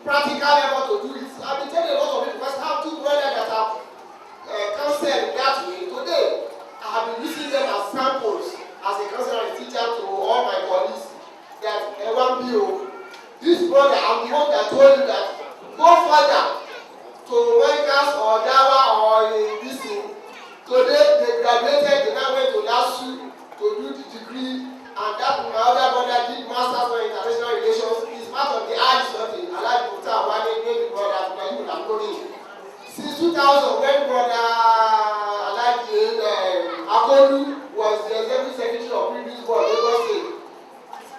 practical effort to do it. I've been telling a lot of people because I have two brothers that have counseled that way. Today, I have been using them as samples as a counselor and teacher to all my colleagues that one BO. This brother, I'm the one that told you that go further to Waikas or Dawa or this thing. Today, they graduated, they now went to LASU to do the degree, and that my other brother did Masters of International Relations. He's part of the art something. I like Buta, one baby brother, you would have known him. Since 2000, when brother Akolu was the executive secretary of previous board, Lagos State,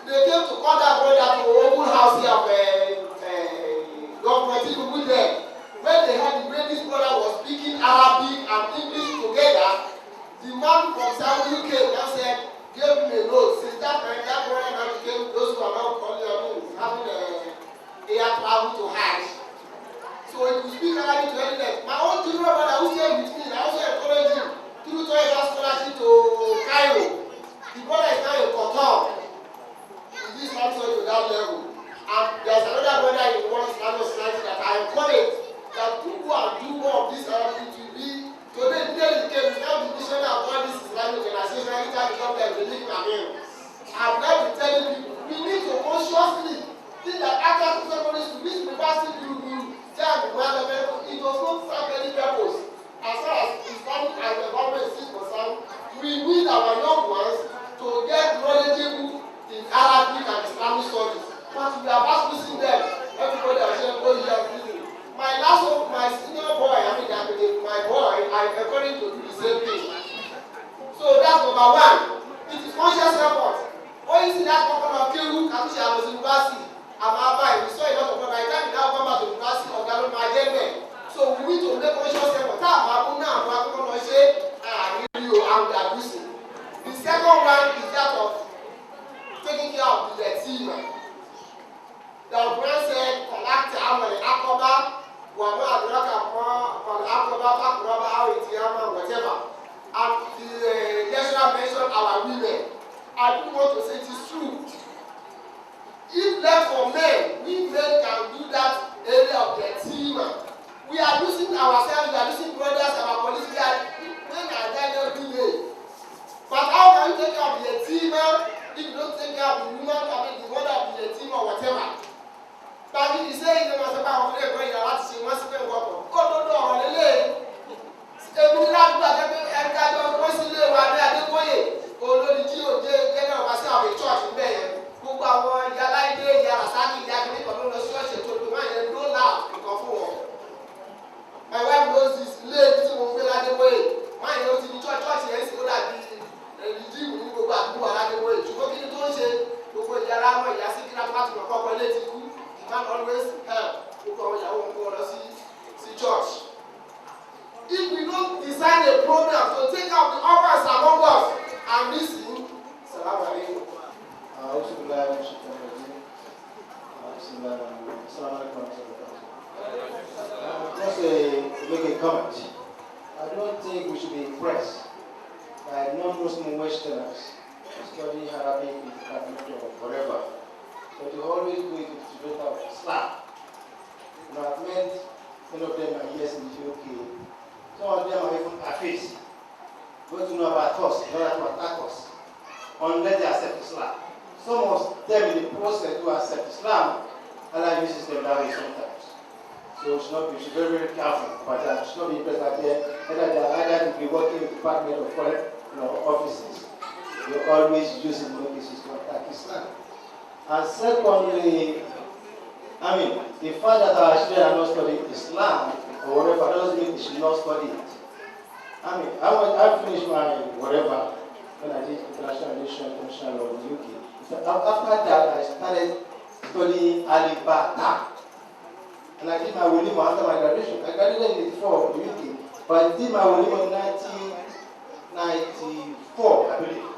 they came to call that brother to open house here of government people there. When they heard the way this brother was speaking Arabic and English together, the man from South UK now said, gave him a note. Since that time, that brother now became those who are now calling having air travel to Hajj. So he could speak Arabic to anyone. My own junior brother who stayed with me, I also encouraged him through Toyota scholarship to Cairo. The brother is now in Qatar. This man to that level. And there's another brother in one Islamic society that I encourage that to go and do more of this Arabic to be. Today, the case now the mission of all this Islamic organization, every time you come there, they live in Amen. I've now been telling people, we need to consciously think that after secondary school, this university will jam the development. It does not serve any purpose. As far as Islamic and the government is concerned, we need our young ones to get knowledgeable in Arabic and Islamic studies. But we are fast losing them. Everybody has said, oh, you are busy. My last one, my senior boy, my boy, I encourage to do the same thing. So that's number one. It is conscious effort. When you see that couple of Kiru, Katusha, I was in university, I'm we saw a lot of them. By the time we now come back to university, or Galo, my men. So we need to make conscious effort. The second one is that of taking care of the team. The brand said, collect our Akoba, whatever. And the lecturer mentioned our women. I do want to say it is true. If left for men, we men can do that area of the team. We are losing ourselves, we are losing brothers, our colleagues, men are dying every day. But how can you take care of the team if you don't take care of the woman, I mean the mother of the team or whatever? But if you say you must have a very great lot, she must be welcome. Oh, no, Lele. Stay with that, and I don't consider what they are doing. Oh, no, the Geo, they know myself a church in there. Who are one, Yalaide, Yarasaki, Yakini, or no church, and told the man, and no loud to conform. My wife knows this lady to move the way. My knows in the church, yes, so that the Jew will go back to another way. To go into the to go Yarama, Yasiki, and part of the populated. Man always help to come with your own see church. If we don't design a program to take out the offers among us and listen, Salaam alaikum. Just make a comment. I don't think we should be impressed by non-Muslim Westerners studying Arabic in or whatever. But you always go into the straight of Islam. You know, I've met many of them are years in the UK. Some of them are even Hafiz. Don't you know about us, in order to attack us, unless they accept Islam. Some of them in the process to accept Islam, Allah uses them that way sometimes. So we should be very, very careful about that. We should not be impressed that either to be working in the Department of Foreign offices. They always using no cases to attack Islam. And secondly, I mean, the fact that our children are not studying Islam or whatever doesn't mean they should not study it. I mean, I finished my whatever when I did international relations, international law in the UK. So after that, I started studying Alibata. And I did my Wilima after my graduation. I graduated in 1984 in the UK, but I did my Wilima in 1994, I believe.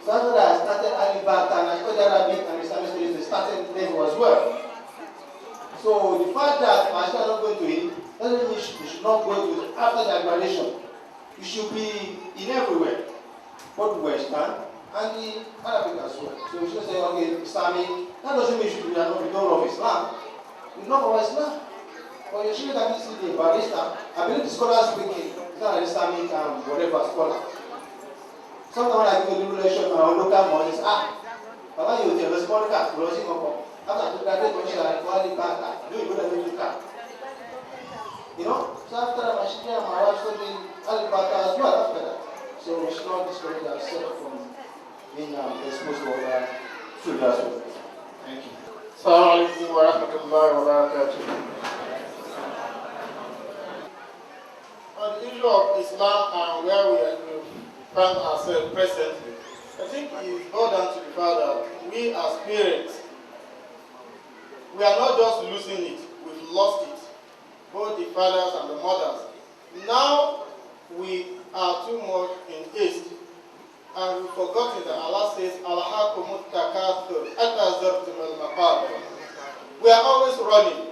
So after that, I started Alibata and I studied Arabic and Islamic studies. They started level as well. So the fact that my children are not going to it doesn't mean you should not go to it after their graduation. You should be in everywhere, both Western and the Arabic as well. So we should say, okay, Islamic, that doesn't mean you don't love Islam. You not for Islam. But you should at least see the barista. I believe the scholar speaking, it's not an Islamic whatever scholar. Sometimes when I give a little lecture on local money, Baba you tell us small car, closing up. After to graduate, you should quality car, do you go to the car? You know? So after my share, my wife told me, Alibata as well after that. So we should not discourage ourselves from being exposed to other food as well. Thank you. Assalamu alaikum wa rahmatullahi wa barakatuh. On the issue of Islam and where we find ourselves presently, I think it is boiled down to the fact that we as parents, we are not just losing it, we've lost it. Both the fathers and the mothers. Now we are too much in haste, and we've forgotten that Allah says, "Alhaakumut takathur hatta zurtumul maqabir." We are always running.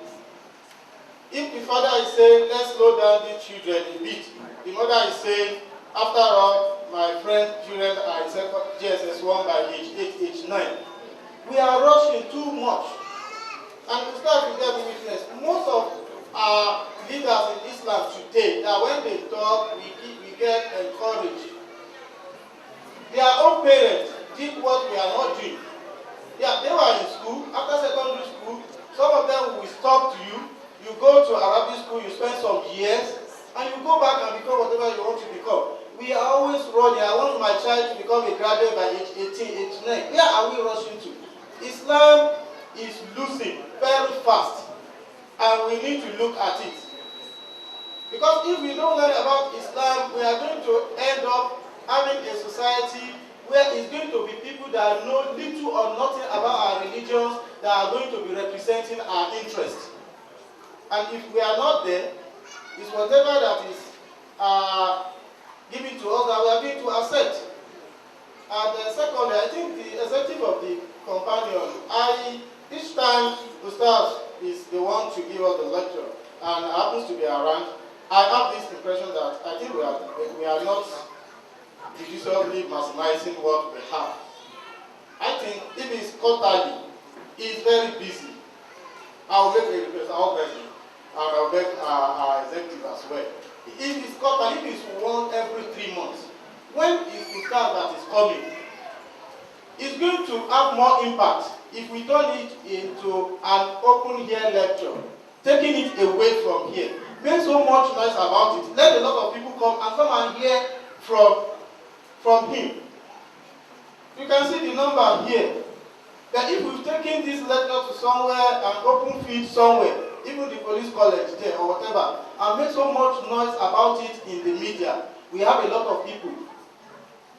If the father is saying, "Let's slow down the children a bit," the mother is saying, "After all, my friend's children are in GSS1 by age 8, age 9." We are rushing too much, and we start to get witness. Most of our leaders in Islam today, that when they talk, we get encouraged. Their own parents did what we are not doing. Yeah, they were in school. After secondary school, some of them will talk to you. You go to Arabic school, you spend some years, and you go back and become whatever you want to become. We are always running. I want my child to become a graduate by age 18, age 9. Where are we rushing to? Islam is losing very fast. And we need to look at it. Because if we don't learn about Islam, we are going to end up having a society where it's going to be people that know little or nothing about our religions that are going to be representing our interests. And if we are not there, it's whatever that is given to us that we are going to accept. And secondly, I think the executive of the companion, each time Ustaz is the one to give us the lecture and happens to be around, I have this impression that I think we are not judiciously maximizing what we have. I think if it's quarterly, he's very busy. I'll make a request, I'll beg him, and I'll beg our executive as well. If it's quarterly, if it's one every 3 months, when is the staff that is coming? It's going to have more impact if we turn it into an open air lecture, taking it away from here. Make so much noise about it. Let a lot of people come and hear from him. You can see the number here. That if we've taken this lecture to somewhere, an open field somewhere, even the police college there or whatever, and make so much noise about it in the media, we have a lot of people.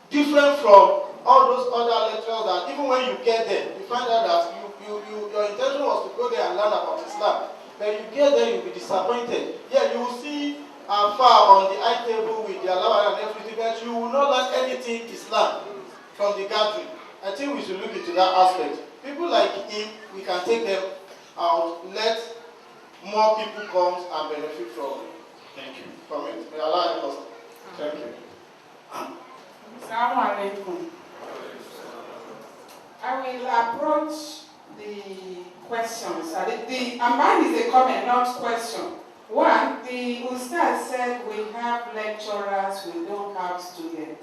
Different from all those other lectures that even when you get there, you find out that your intention was to go there and learn about Islam. When you get there, you'll be disappointed. Yeah, you will see far on the high table with the Allah and everything, but you will not learn anything Islam from the gathering. I think we should look into that aspect. People like him, we can take them out, let more people come and benefit from it. Thank you. From it. May Allah help us. Thank you. Assalamu alaikum. I will approach the questions. Mine is a comment, not question. One, the Ustaz said we have lecturers, we don't have students.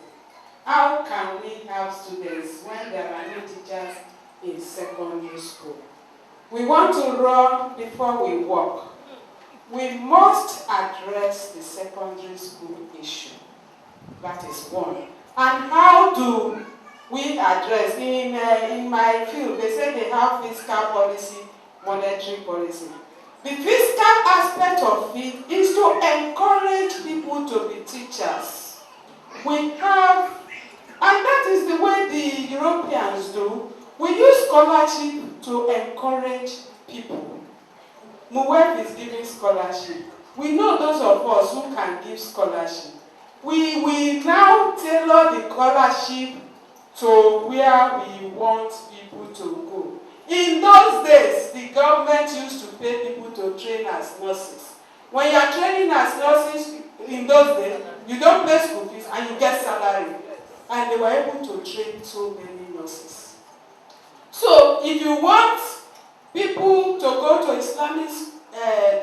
How can we have students when there are no teachers in secondary school? We want to run before we walk. We must address the secondary school issue. That is one. And how do we address? In my field, they say they have fiscal policy, monetary policy. The fiscal aspect of it is to encourage people to be teachers. We have, and that is the way the Europeans do. We use scholarship to encourage people. MUWEF is giving scholarship. We know those of us who can give scholarship. We now tailor the scholarship to where we want people to go. In those days, the government used to pay people to train as nurses. When you are training as nurses, in those days, you don't pay school fees and you get salary. And they were able to train so many nurses. So, if you want people to go to Islamic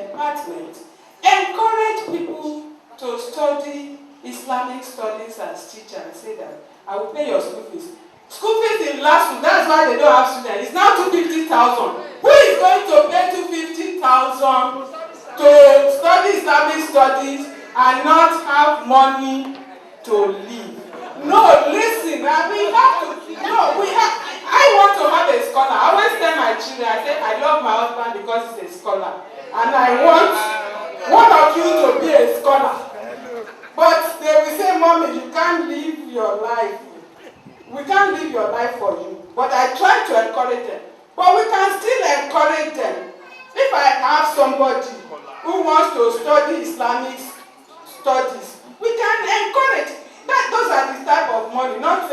department, encourage people to study Islamic studies as teacher and say that I will pay your school fees. School fees in last school, that's why they don't have students. It's now 250,000. Who is going to pay 250,000 to study Islamic studies and not have money to live? No, listen, we have to, I want to have a scholar. I always tell my children, I say, I love my husband because he's a scholar. And I want one of you to be a scholar. But they will say, Mommy, you can't live your life. We can't live your life for you. But I try to encourage them. But we can still encourage them. If I have somebody who wants to study Islamic studies, we can encourage. Those are the type of money, not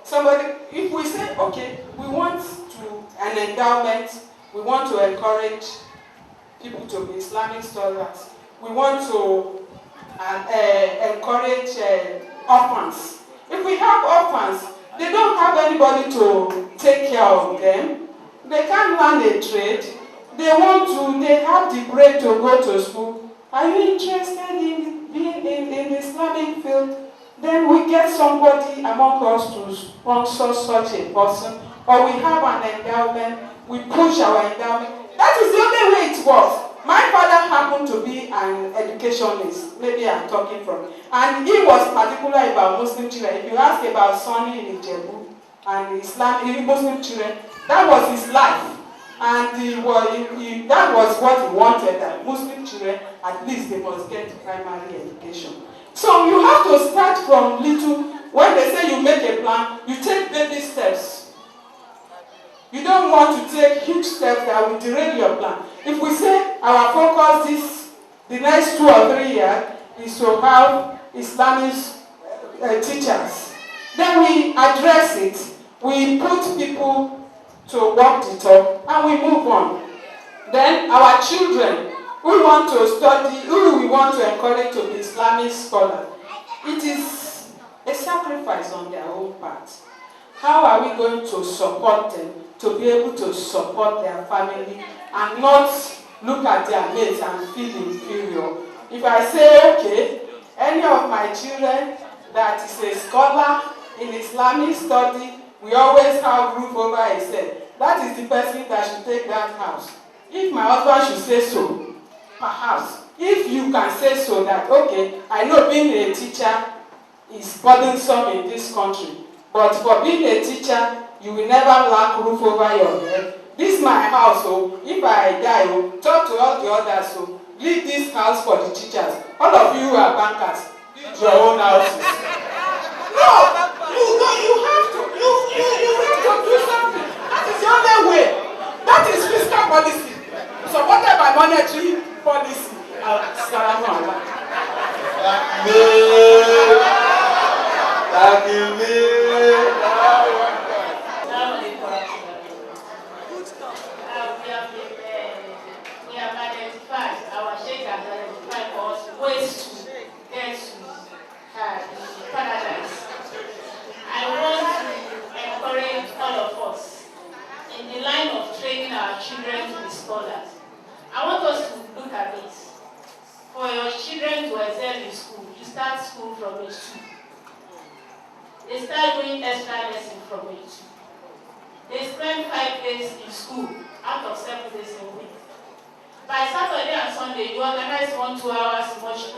somebody. If we say, okay, we want an endowment, we want to encourage people to be Islamic scholars, we want to encourage orphans. If we have orphans, they don't have anybody to take care of them. They can't learn a trade. They have the brain to go to school. Are you interested in being in the Islamic field? Then we get somebody among us to sponsor such a person, or we have an endowment, we push our endowment. That is the only way it works. My father happened to be an educationist, maybe I'm talking from, and he was particular about Muslim children. If you ask about Sunni in Ijebu and Islam, Muslim children, that was his life. And that was what he wanted, that Muslim children, at least they must get primary education. So you have to start from little. When they say you make a plan, you take baby steps. You don't want to take huge steps that will derail your plan. If we say our focus the next 2 or 3 years is to have Islamic teachers, then we address it. We put people to walk the talk and we move on. Then our children who want to study, who we want to encourage to be Islamic scholars, it is a sacrifice on their own part. How are we going to support them to be able to support their family and not look at their mates and feel inferior? If I say, okay, any of my children that is a scholar in Islamic study, we always have roof over his head, that is the person that should take that house. If my husband should say so, perhaps, if you can say so that, okay, I know being a teacher is burdensome in this country, but for being a teacher, you will never lack roof over your head. This is my house, so if I die, talk to all the others, so leave this house for the teachers. All of you who are bankers, build your own houses. No, you have to do something. That is the only way. That is fiscal policy. Supported by monetary policy. We have identified, our Sheikh has identified for us ways to get to paradise. I want to encourage all of us in the line of training our children to be scholars. I want us to look at this. For your children to excel in school, you start school from age 2. They start doing extra lessons from age 2. They spend 5 days in school out of 7 days a week. By Saturday and Sunday, you organize 1-2 hours much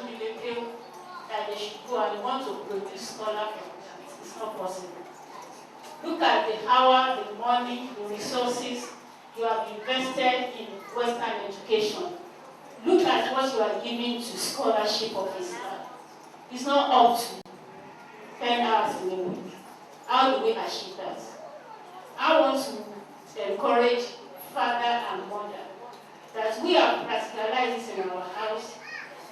that they should go and you want to produce scholar from that. It's not possible. Look at the hour, the money, the resources you have invested in Western education. Look at what you are giving to scholarship of Islam. It's not up to 10 hours in a week. How do we achieve that? I want to encourage father and mother that we are practicalizing this in our house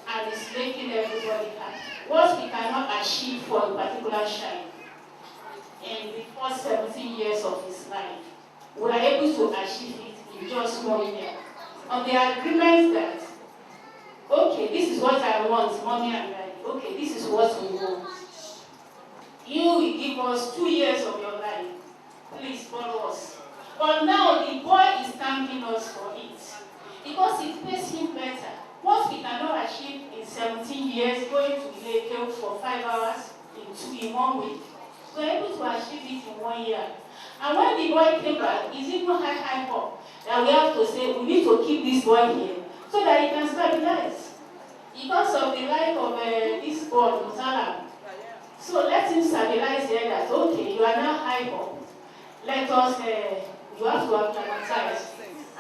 and it's making everybody happy. What we cannot achieve for a particular child in the first 17 years of his life, we are able to achieve it in just 1 year. On the agreement that, okay, this is what I want, mommy and daddy. Okay, this is what we want. You will give us 2 years of your life. Please follow us. But now the boy is thanking us for it because it pays him better. What we cannot achieve in 17 years, going to Ileke for 5 hours in 1 week, we were able to achieve it in 1 year. And when the boy came back, it's even high up that we have to say we need to keep this boy here so that he can stabilize. Because of the life of this boy, Musala. So let him stabilize here that, okay, you are now high up. Let us, you have to acclimatize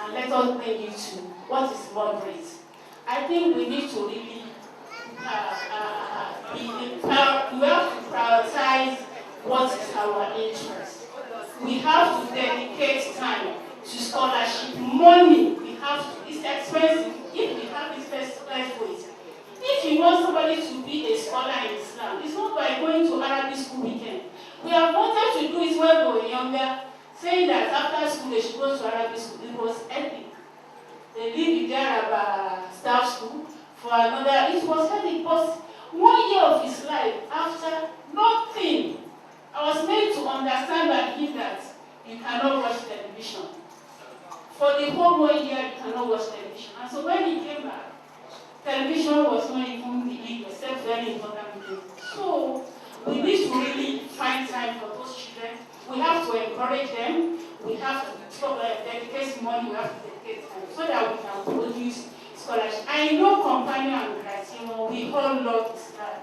and let us bring you to what is moderate. I think we need to really, we have to prioritize what is our interest. We have to dedicate time to scholarship. Money, we have to, it's expensive. If we have this let's do it. If you want somebody to be a scholar in Islam, it's not by going to Arabic school weekend. We have wanted to do it when we were younger, saying that after school they should go to Arabic school. It was epic. They live in their staff school for another. It was epic. But 1 year of his life, after nothing, I was made to understand by him that you cannot watch television. For the whole 1 year, you cannot watch television. And so when he came back, television was not even the issue, except very important things. So we need to really find time for those children. We have to encourage them. We have to dedicate money. We have to dedicate time so that we can produce scholarship. I know companion and criterion, we all love Islam.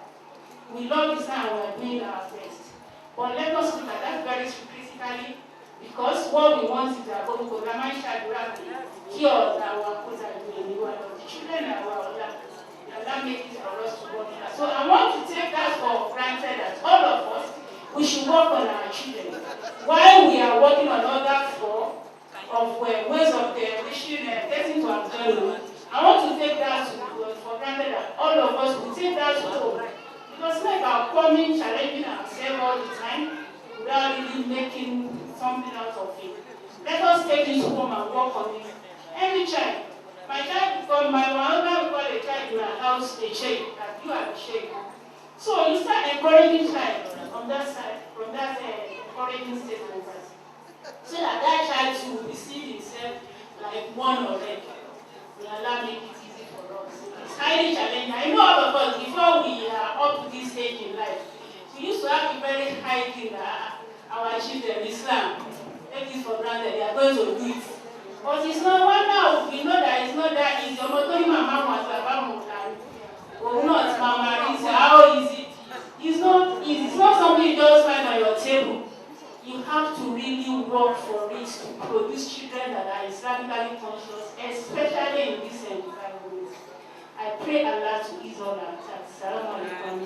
We love Islam and we are doing our best. But let us look at that very critically, because what we want is that we cure our children and Allah make it for us to work that. So I want to take that for granted that all of us, we should work on our children. While we are working on other four of ways of reaching getting to our I want to take that for granted that all of us will take that to home. Because like our coming, challenging ourselves all the time without really making something out of it. Let us take this home and work on it. Every child. My child, because my mother called a child in our house a sheikh, that you are a sheikh. So you start encouraging child on that side, from that encouraging statement, so that that child too will see himself like one of them. Will Allah make it easy for us. It's highly challenging. I know all of us, before we are up to this stage in life, we used to have a very high thing that our children, Islam, take this for granted, they are going to do it. But it's not one now, we know that it's not that easy. Not mama, it's how easy. It's not easy. It's not something you just find on your table. You have to really work for it to produce children that are Islamically conscious, especially in this environment. I pray Allah to ease all our tasks. Assalamu alaikum.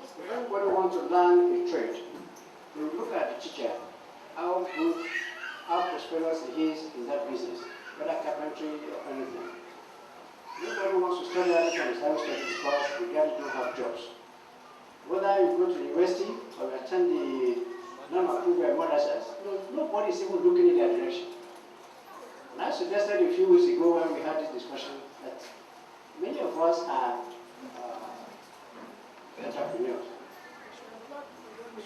If anybody wants to learn a trade, you look at the teacher, how good, how prosperous he is in that business, whether carpentry or anything. Nobody wants to study anything from Islamic studies because we don't have jobs. Whether you go to the university or you attend the non-approved madrasas, nobody is even looking in their direction. And I suggested a few weeks ago when we had this discussion that many of us are entrepreneurs.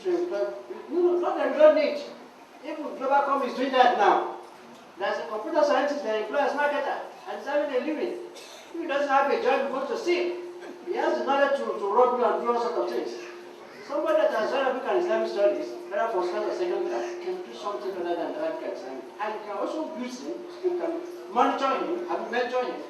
Not that we don't need. Even Globalcom is doing that now. There's a computer scientist that employs marketer and is having a living. If he doesn't have a job, he goes to steal. He has the knowledge to rob you and do all sorts of things. Somebody that has Arabic and Islamic studies, whether for first or second class, can do something other than Arabic and Islamic. And you can also use him, you can monitor him, and mentor him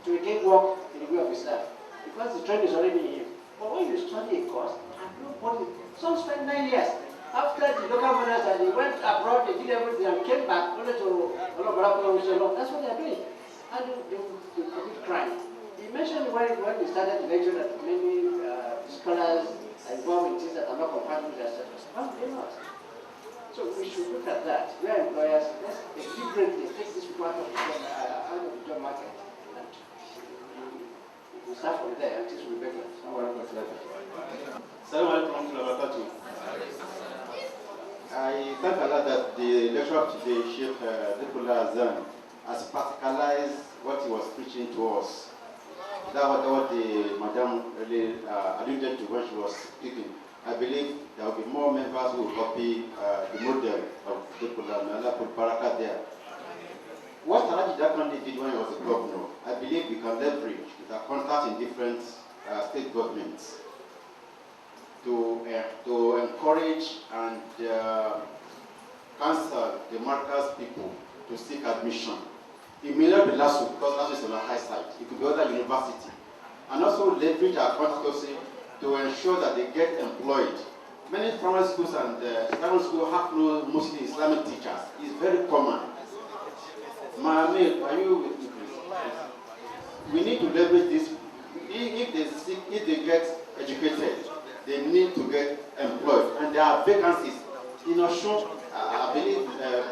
to get work in the way of Islam. Because the trend is already in him. But when you study a course, and nobody, some spend 9 years. After the local mothers and they went abroad, they did everything and came back only to Allah. That's what they're doing. And they commit crime. He mentioned when we started the lecture that many scholars are involved in things that are not compatible with their status. No, they're not. So we should look at that. We are employers, let's deliberately take this people out of the job market. And we start from there until we make it. Assalamu alaikum warahmatullahi wabarakatuh. I thank Allah that the lecture of today, Sheikh Zikrullah has practicalized what he was preaching to us. That was what the madam really alluded to when she was speaking. I believe there will be more members who will copy the model of Zikrullah. May Allah put barakah there. What Alhaji Dakande did when he was a governor, I believe we can leverage with our contacts in different state governments to encourage and counsel the markers people to seek admission. It may not be LASU because LASU is on a high side. It could be other university. And also leverage our contacts to ensure that they get employed. Many primary schools and secondary schools have no mostly Islamic teachers. It's very common. Mahamir, are you with me, please? We need to leverage this. If they get educated, they need to get employed. And there are vacancies. In Oshun, I believe,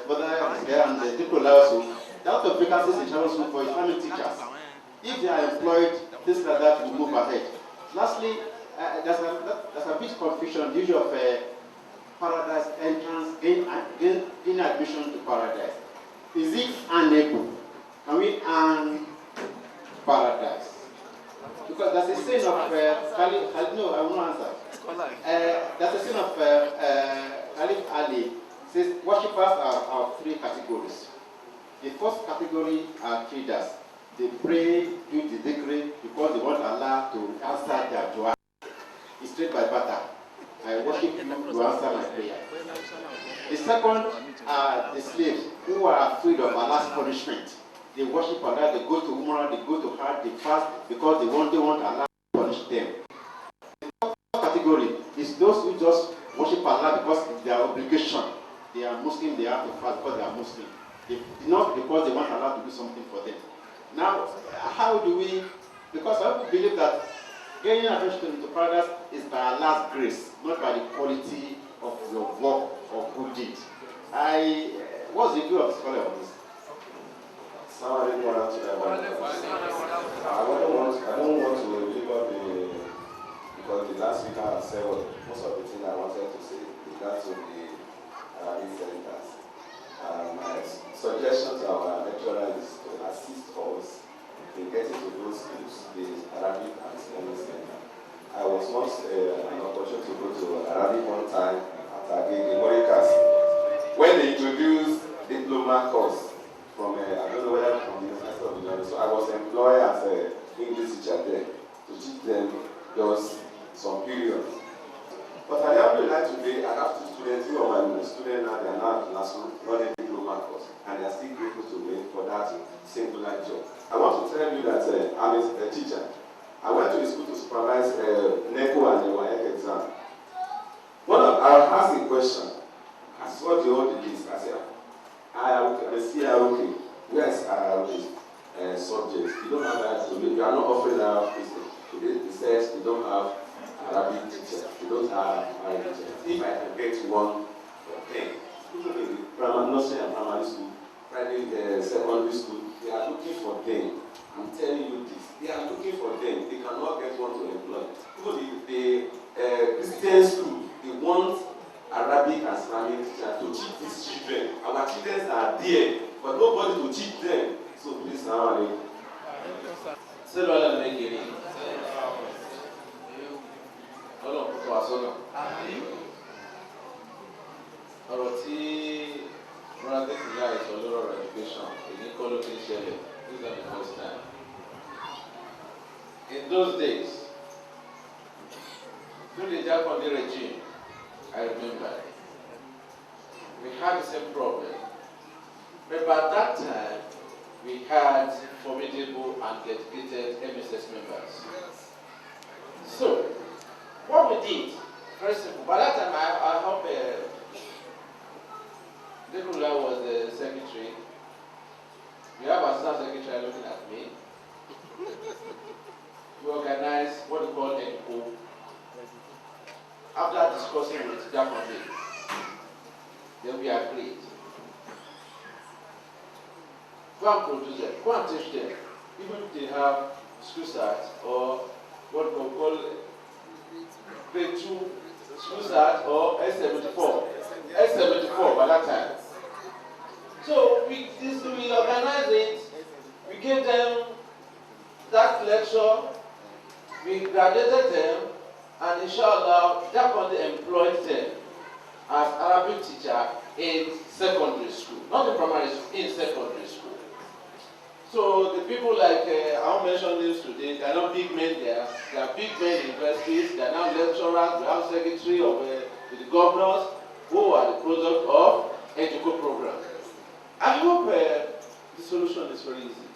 whether it's there and the Zikrullah also, there are a lot of vacancies in Sharon School for Islamic teachers. If they are employed, things like that will move ahead. Lastly, there's a bit confusion, the issue of paradise entrance, gain admission to paradise. Is it unable? Can we earn paradise? Because there's a saying of no, I won't answer. There's a saying of Khalif Ali says worshippers are three categories. The first category are traders. They pray, do the dhikr because they want Allah to answer their dua. It's trade by barter. I worship you to answer my prayer. The second are the slaves who are afraid of Allah's punishment. They worship Allah, they go to Umrah, they go to Hajj, they fast because they want Allah to punish them. The third category is those who just worship Allah because it's their obligation. They are Muslim, they have to fast because they are Muslim. Not because they want Allah to do something for them. Now, how do we, because some people believe that gaining admission into paradise is by Allah's grace, not by the quality of your work or good deed. What's the view of the scholar on this? I don't want to leave up because the last speaker has said most of the things I wanted to say regards to the Arabic centers. My suggestion to our lecturer is to assist us in getting to those schools, the Arabic and Islamic center. I was once an opportunity to go to Arabic one time at the Morikas when they introduced diploma course from I don't know whether from the University of Illinois. So I was employed as an English teacher there to teach them just some periods. But I have realized today I have two students who are my students now, they are now in classroom running diploma course, and they are still grateful to me for that singular job. I want to tell you that I'm a teacher. I went to the school to supervise NECO and the WAEC exam. I asked a question. I saw the whole list. I said, I see okay. Where is subjects? You don't have that. You are not offering that. It says you don't have Arabic teacher. You don't have Arabic teacher. If I can get one for 10, even in the primary nursery and primary school, secondary school, they are looking for them. I'm telling you this. They are looking for them. They cannot get one to employ. Even the Christian school, they want Arabic and Islamic teachers to teach these children. Our children are there, but nobody to teach them. So please now, ọ̀rọ̀ tí Brother Zikrullah is all over education, èyí kọ́ ló ti ń ṣẹlẹ̀. This is not the first time. In those days, through the Japanese regime, I remember, we had the same problem. But by that time, we had formidable and dedicated MSS members. So, what we did, very simple. By that time, I hope Zikrullah was the secretary. We have our staff secretary looking at me. We organized what we call NCO. After discussing with Japanese, then we agreed. Go and produce them, go and teach them, even if they have school start or what we call grade 2 school start or S74 by that time. So we organized it, we gave them that lecture, we graduated them, And inshallah, that country employed them as Arabic teacher in secondary school, not in primary school, in secondary school. So the people like I mentioned this today, they are not big men there. They are big men in universities. They are now lecturers. We have secretary of the governors who are the product of education program. I hope the solution is very easy.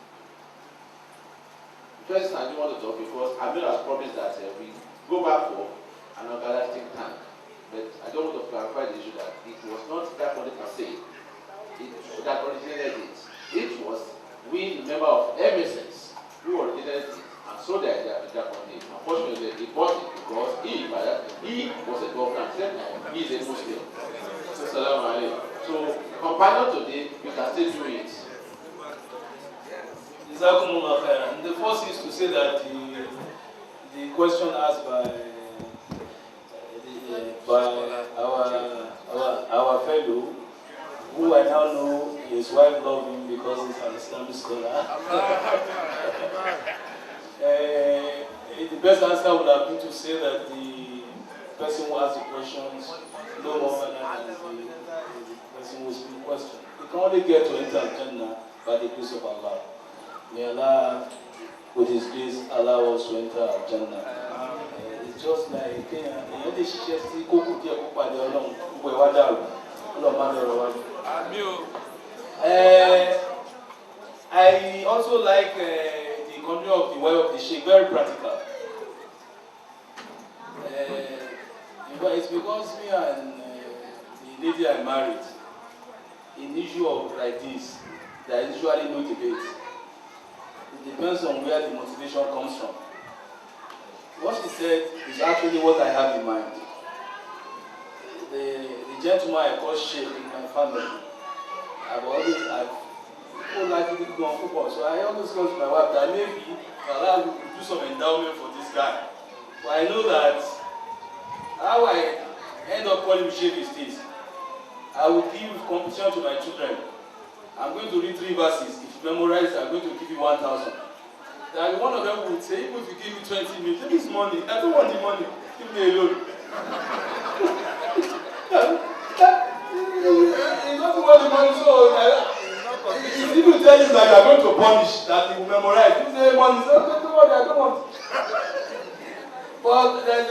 First, I do want to talk because I made us promise that we go back for another think tank. But I don't want to clarify the issue that it was not that body per se. That originated it. It was we, the member of MSS, who originated it and sold the idea to that body. Unfortunately, he bought it because he was a governor and said he is a Muslim. So, companion today, we can still do it. The first is to say that the question asked by our fellow, who I now know his wife loves him because he's an Islamic scholar. The best answer would have been to say that the person who asked the questions no more than the person who asked the question. We can only get to enter Jannah by the grace of Allah. May Allah, with His grace, allow us to enter Jannah. It's just like I also like the country of the wife of the Sheikh, very practical. It's because me and the lady I married, in issue of like this, there is usually no debate. It depends on where the motivation comes from. What she said is actually what I have in mind. The gentleman I call Sheikh in my family, I've likely gone football, so I always go to my wife that maybe Allah will do some endowment for this guy. But I know that how I end up calling him Sheikh is this. I will give competition to my children. I'm going to read 3 verses. If you memorize, I'm going to give you 1,000. Then one of them would say, even if you give me 20 million, take this money. I don't want the money. Leave me alone. He doesn't want the money, so if people tell you that you are going to punish, that he will memorize, you say money, so don't worry, I don't want it. But there's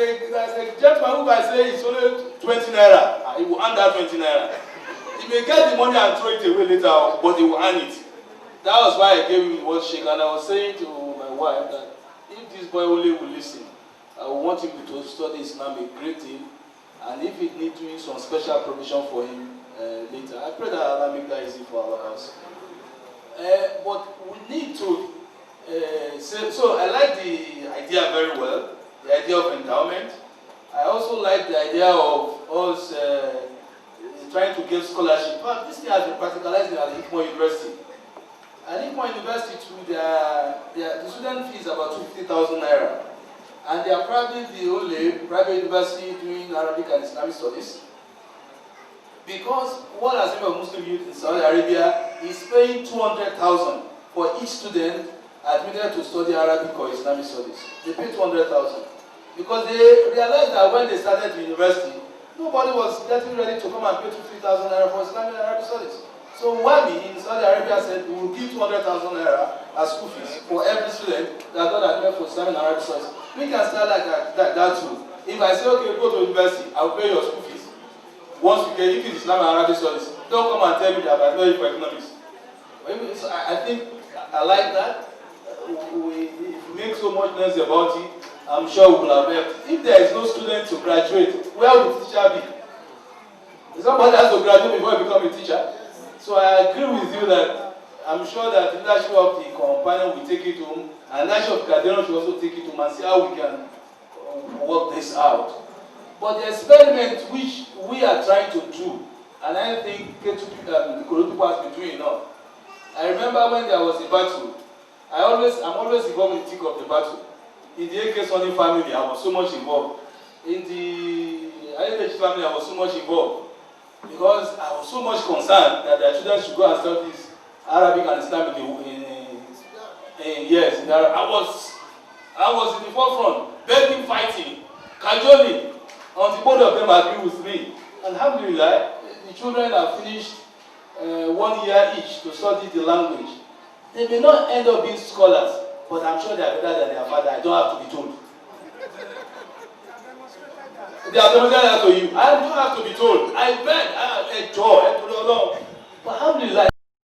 a gentleman who I say it's only 20 naira. He will hand out 20 naira. He may get the money and throw it away later, but he will earn it. That was why I gave him one shake, and I was saying to my wife that if this boy only will listen, I will want him to study Islam a great deal, and if it needs doing some special provision for him later, I pray that Allah make that easy for our house. But we need to say, so I like the idea very well, the idea of endowment. I also like the idea of us trying to get scholarship. But this thing has been practicalized at the Ikmo University. At Ikmo University too, the student fee is about 250,000 naira. And they are probably the only private university doing Arabic and Islamic studies. Because one Assembly of Muslim Youth in Saudi Arabia is paying 200,000 for each student admitted to study Arabic or Islamic studies. They pay 200,000. Because they realized that when they started the university, nobody was getting ready to come and pay 250,000 naira for Islamic and Arabic studies. So WAMI in Saudi Arabia said we will give 200,000 naira as school fees for every student that got admitted for Islamic and Arabic studies. We can start like that too. If I say, okay, go to university, I will pay your school fees. Once you get, if it's Islam and Arabic studies, don't come and tell me that I know you for economics. So I think I like that. If we make so much noise about it, I'm sure we will have helped. If there is no student to graduate, where will the teacher be? Somebody has to graduate before he becomes a teacher. So I agree with you that I'm sure that the leadership of the companion will take it home, and the leadership of Kadena should also take it home and see how we can work this out. But the experiment which we are trying to do, and I think the Kuru people has been doing enough. I remember when there was a battle, I'm always involved in the thick of the battle. In the AK Sunny family, I was so much involved. In the ILH family, I was so much involved. Because I was so much concerned that their children should go and study this Arabic and Islamic yes. I was in the forefront, begging, fighting. casually, until both of them agree with me. Alhamdulillah, the children have finished 1 year each to study the language. They may not end up being scholars, but I'm sure they are better than their father. I don't have to be told. They have demonstrated that to you. I don't have to be told. I bet